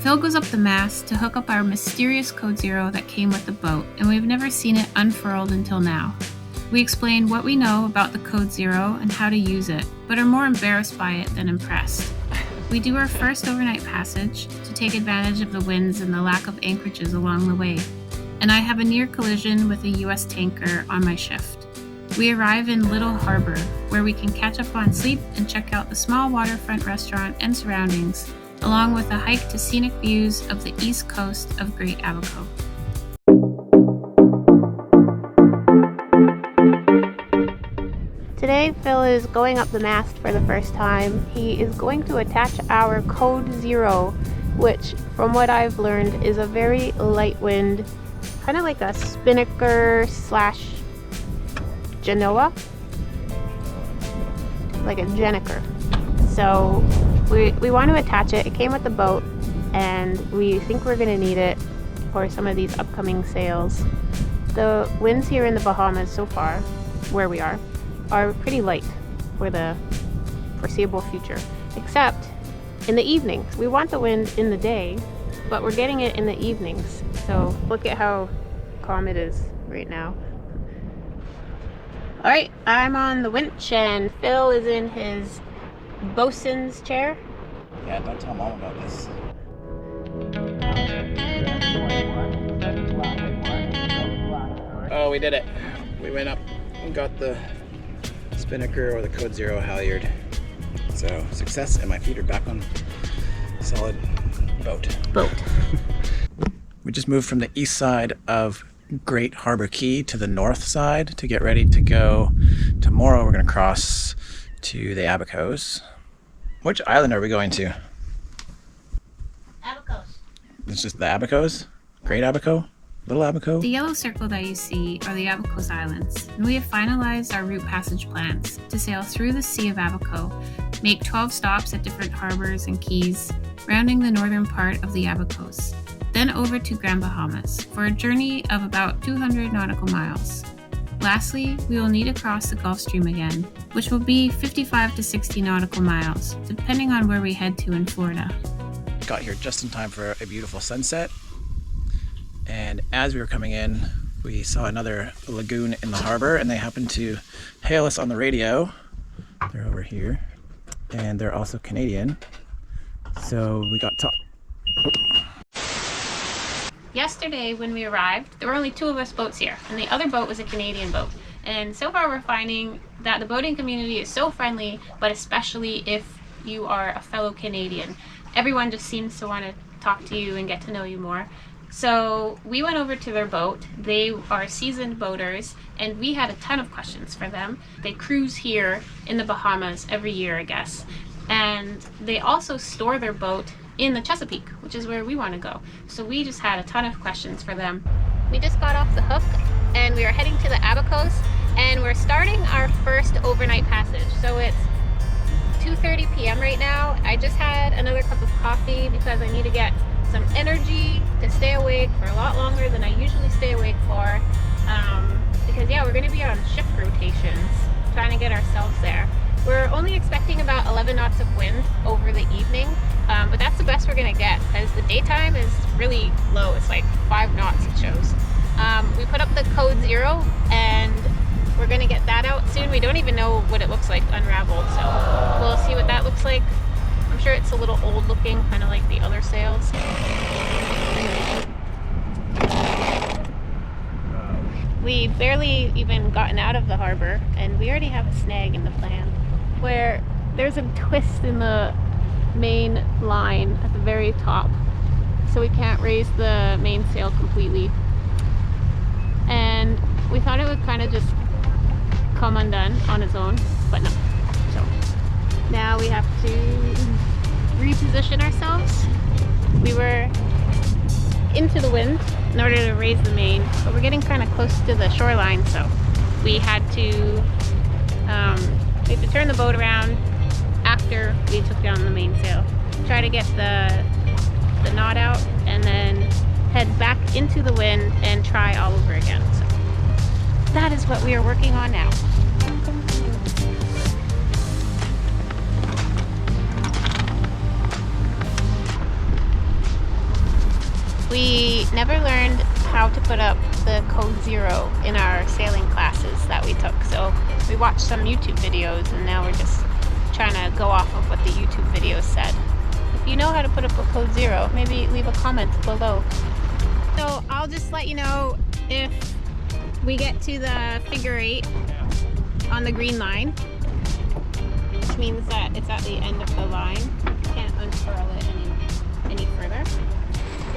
Phil goes up the mast to hook up our mysterious code zero that came with the boat, and we've never seen it unfurled until now. We explain what we know about the code zero and how to use it, but are more embarrassed by it than impressed. We do our first overnight passage to take advantage of the winds and the lack of anchorages along the way, and I have a near collision with a US tanker on my shift. We arrive in Little Harbour, where we can catch up on sleep and check out the small waterfront restaurant and surroundings, along with a hike to scenic views of the east coast of Great Abaco. Today, Phil is going up the mast for the first time. He is going to attach our code zero, which, from what I've learned, is a very light wind, kind of like a spinnaker slash genoa, like a gennaker. So we want to attach it. It came with the boat, and we think we're going to need it for some of these upcoming sails. The winds here in the Bahamas so far, where we are pretty light for the foreseeable future, except in the evenings. We want the wind in the day, but we're getting it in the evenings. So look at how calm it is right now. All right, I'm on the winch and Phil is in his bosun's chair. Yeah, don't tell Mom about this. Oh, we did it. We went up and got the spinnaker or the code zero halyard. So success, and my feet are back on solid boat. We just moved from the east side of Great Harbour Key to the north side to get ready to go. Tomorrow we're going to cross to the Abacos. Which island are we going to? Abacos. It's just the Abacos? Great Abaco? Little Abaco? The yellow circle that you see are the Abacos Islands, and we have finalized our route passage plans to sail through the Sea of Abaco, make 12 stops at different harbors and keys, rounding the northern part of the Abacos, then over to Grand Bahamas for a journey of about 200 nautical miles. Lastly, we will need to cross the Gulf Stream again, which will be 55 to 60 nautical miles, depending on where we head to in Florida. Got here just in time for a beautiful sunset. And as we were coming in, we saw another lagoon in the harbor, and they happened to hail us on the radio. They're over here, and they're also Canadian. So we got Yesterday when we arrived, there were only 2 of us boats here, and the other boat was a Canadian boat. And so far we're finding that the boating community is so friendly, but especially if you are a fellow Canadian. Everyone just seems to want to talk to you and get to know you more. So we went over to their boat. They are seasoned boaters, and we had a ton of questions for them. They cruise here in the Bahamas every year, I guess. And they also store their boat in the Chesapeake, which is where we want to go. So we just had a ton of questions for them. We just got off the hook, and we are heading to the Abacos, and we're starting our first overnight passage. So it's 2:30 p.m. right now. I just had another cup of coffee because I need to get some energy to stay awake for a lot longer than I usually stay awake for, because yeah, we're going to be on shift rotations trying to get ourselves there. We're only expecting about 11 knots of wind over the evening, but that's the best we're going to get because the daytime is really low. It's like 5 knots it shows. We put up the code zero and we're going to get that out soon. We don't even know what it looks like unraveled, so we'll see what that looks like. I'm sure it's a little old looking, kind of like the other sails. We barely even gotten out of the harbor, and we already have a snag in the plan where there's a twist in the main line at the very top, so we can't raise the mainsail completely. And we thought it would kind of just come undone on its own, but no. So now we have to reposition ourselves. We were into the wind in order to raise the main, but we're getting kind of close to the shoreline, so we had to turn the boat around after we took down the mainsail, try to get the knot out, and then head back into the wind and try all over again. So that is what we are working on now. We never learned how to put up the code 0 in our sailing classes that we took, so we watched some YouTube videos and now we're just trying to go off of what the YouTube videos said. If you know how to put up a code 0, maybe leave a comment below. So I'll just let you know if we get to the figure 8 on the green line, which means that it's at the end of the line. Can't unfurl it any further.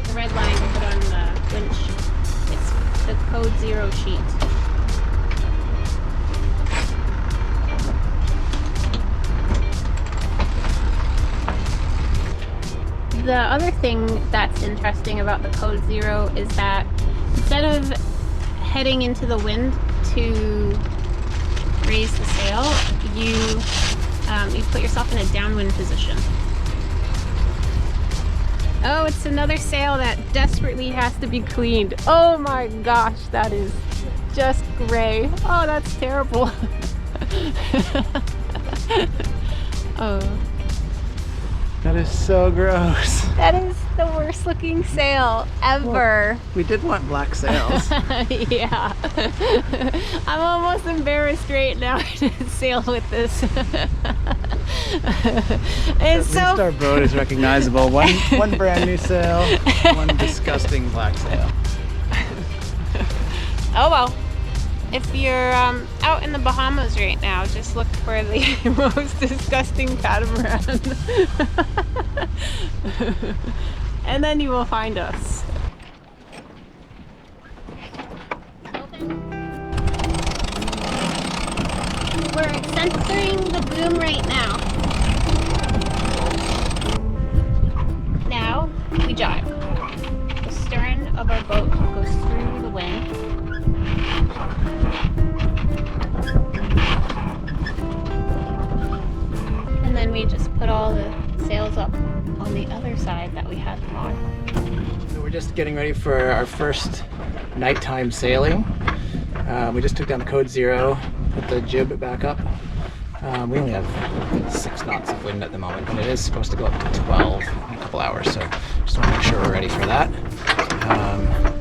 The red line put on the winch. It's the code 0 sheet. The other thing that's interesting about the code 0 is that instead of heading into the wind to raise the sail, you put yourself in a downwind position. Oh, it's another sail that desperately has to be cleaned. Oh my gosh, that is just gray. Oh, that's terrible. Oh. That is so gross. That is the worst looking sail ever. Well, we did want black sails. Yeah. I'm almost embarrassed right now to sail with this. At least our boat is recognizable. One brand new sail, one disgusting black sail. Oh well. If you're out in the Bahamas right now, just look for the most disgusting catamaran. And then you will find us. We're centering the boom right now. Now we jibe. The stern of our boat goes through the wind. And then we just put all the sails up on the other side that we had them on. So we're just getting ready for our first nighttime sailing. We just took down the code 0, put the jib back up. We only have 6 knots of wind at the moment, but it is supposed to go up to 12 in a couple hours, so just want to make sure we're ready for that.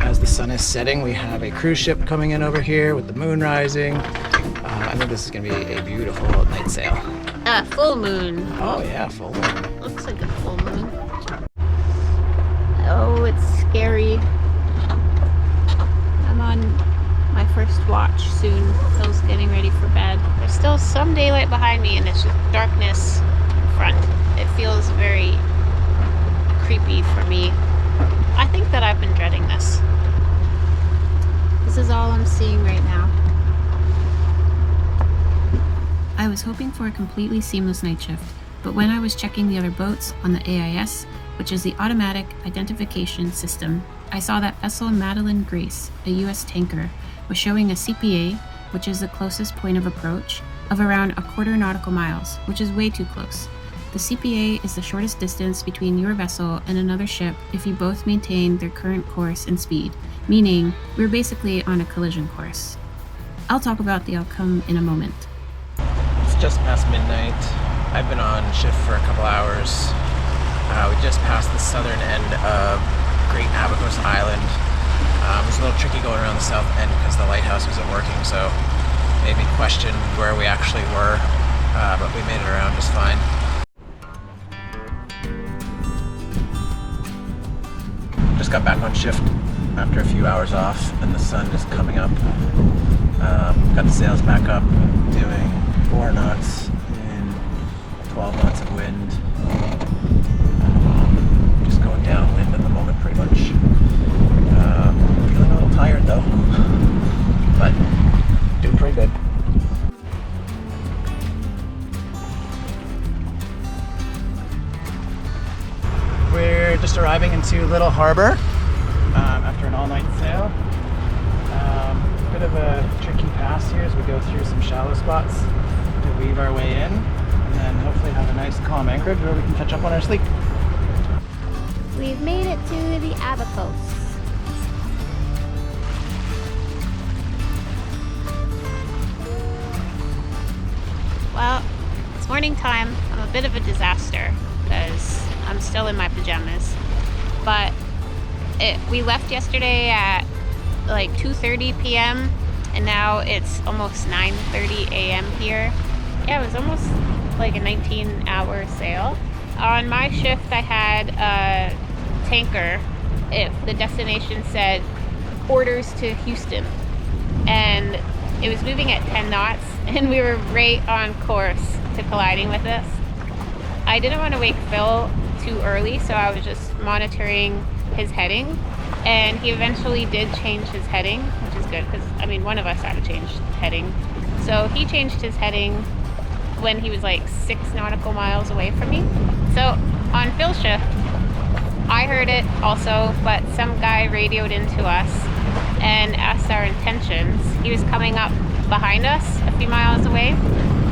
As the sun is setting, we have a cruise ship coming in over here with the moon rising. I think this is going to be a beautiful night sail. Full moon. Oh yeah, full moon. Looks like a full moon. Oh, it's scary. I'm on my first watch soon. Phil's getting ready for bed. There's still some daylight behind me and it's just darkness in front. It feels very creepy for me. I think that I've been dreading this. This is all I'm seeing right now. I was hoping for a completely seamless night shift, but when I was checking the other boats on the AIS, which is the Automatic Identification System, I saw that vessel Madeline Grace, a US tanker, was showing a CPA, which is the closest point of approach, of around 1/4 nautical miles, which is way too close. The CPA is the shortest distance between your vessel and another ship if you both maintain their current course and speed, meaning we're basically on a collision course. I'll talk about the outcome in a moment. Just past midnight. I've been on shift for a couple hours. We just passed the southern end of Great Abacos Island. It was a little tricky going around the south end because the lighthouse wasn't working, so made me question where we actually were, but we made it around just fine. Just got back on shift after a few hours off and the sun is coming up. Got the sails back up, doing 4 knots and 12 knots of wind. Just going downwind at the moment pretty much. Feeling a little tired though, but doing pretty good. We're just arriving into Little Harbour after an all-night sail. Bit of a tricky pass here as we go through some shallow spots to weave our way in, and then hopefully have a nice calm anchorage where we can catch up on our sleep. We've made it to the Abacos. Well, it's morning time. I'm a bit of a disaster because I'm still in my pajamas, but We left yesterday at like 2:30 p.m. and now it's almost 9:30 a.m. here. Yeah, it was almost like a 19-hour sail. On my shift, I had a tanker. The destination said orders to Houston, and it was moving at 10 knots, and we were right on course to colliding with us. I didn't want to wake Phil too early, so I was just monitoring his heading, and he eventually did change his heading, which is good because, I mean, one of us had to change heading. So he changed his heading when he was like 6 nautical miles away from me. So on Phil's shift, I heard it also, but some guy radioed into us and asked our intentions. He was coming up behind us a few miles away,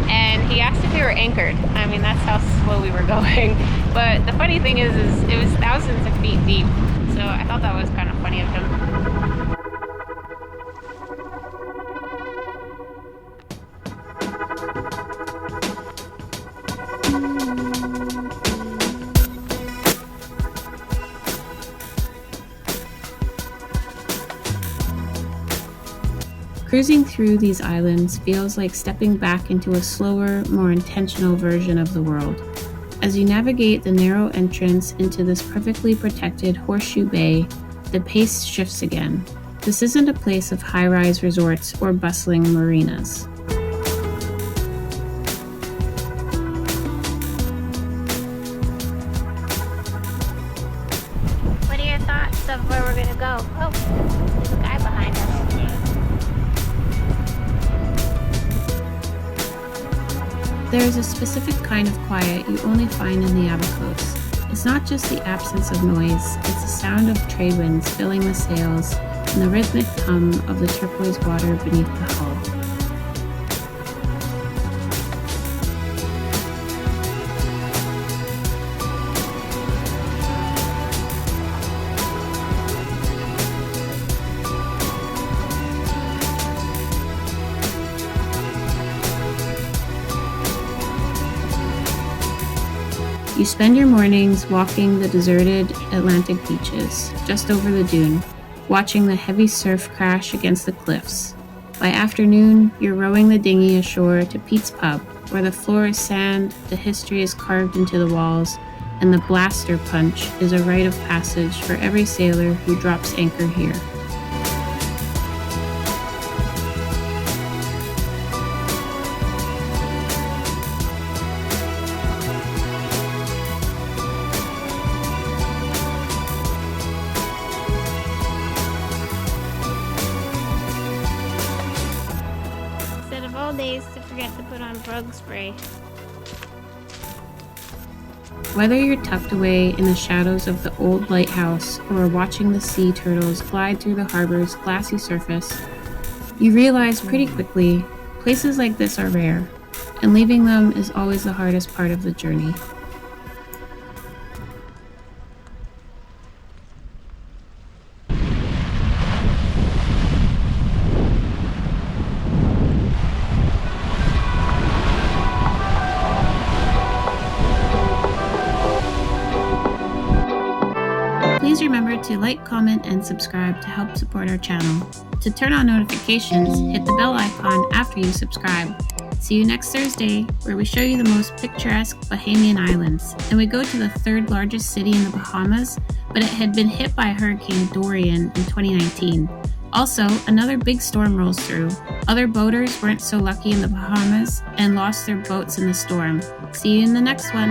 and he asked if we were anchored. I mean, that's how slow we were going. But the funny thing is it was thousands of feet deep, so I thought that was kind of funny of him. Cruising through these islands feels like stepping back into a slower, more intentional version of the world. As you navigate the narrow entrance into this perfectly protected horseshoe bay, the pace shifts again. This isn't a place of high-rise resorts or bustling marinas. What are your thoughts of where we're going to go? Oh, there's a guy behind us. There is a specific kind of quiet you only find in the Abacos. It's not just the absence of noise, it's the sound of trade winds filling the sails and the rhythmic hum of the turquoise water beneath the hull. You spend your mornings walking the deserted Atlantic beaches, just over the dune, watching the heavy surf crash against the cliffs. By afternoon, you're rowing the dinghy ashore to Pete's Pub, where the floor is sand, the history is carved into the walls, and the blaster punch is a rite of passage for every sailor who drops anchor here. Days to forget to put on bug spray. Whether you're tucked away in the shadows of the old lighthouse or watching the sea turtles glide through the harbor's glassy surface, you realize pretty quickly places like this are rare, and leaving them is always the hardest part of the journey. Please remember to like, comment, and subscribe to help support our channel. To turn on notifications, hit the bell icon after you subscribe. See you next Thursday, where we show you the most picturesque Bahamian islands. And we go to the 3rd largest city in the Bahamas, but it had been hit by Hurricane Dorian in 2019. Also, another big storm rolls through. Other boaters weren't so lucky in the Bahamas and lost their boats in the storm. See you in the next one.